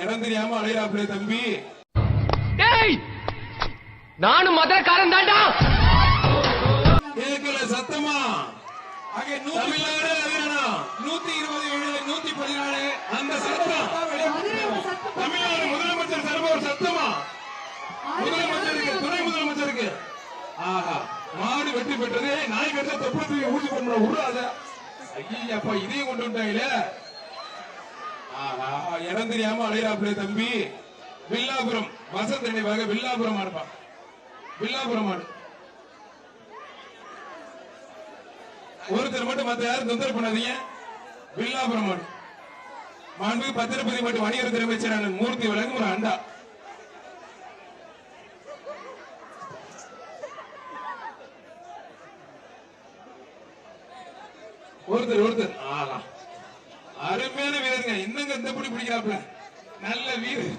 இடம் தெரியாம அலையிறாப்ல தம்பி. நானும் மதுரக்காரன் தாண்டா. கேட்கல சத்தமா. தமிழ்நாடு 127 114 அந்த சத்தம் தமிழ்நாடு முதலமைச்சர் சார்பாக சத்தமா. முதலமைச்சருக்கு துணை முதலமைச்சருக்கு ஆஹா மாடு வெற்றி பெற்றது. நாய் கட்ட தொப்பத்துக்கு ஊசி கொண்டு விடாத. ஐயப்பா இதையும் கொண்டு விட்டாங்களே. ஆஹா இடம் தெரியாம அலையிறாப்ல தம்பி. வில்லாபுரம் வசந்த நினைவாக வில்லாபுரம் ஆடுப்பா. வில்லாபுரம் ஆடு ஒருத்தர் மட்டும் மத்த யாரும் தொந்தரவு பண்ணாதீங்க. வில்லாபுரம் ஆடு மாண்பு பத்திரப்பதி மற்றும் வணிகத்துறை அமைச்சரான மூர்த்தி வழங்கும் ஒரு அண்டா. ஒருத்தர் அருமையான வீரருங்க. என்னங்க இந்த பிடி பிடிக்கிறாப்ல நல்ல வீரர்.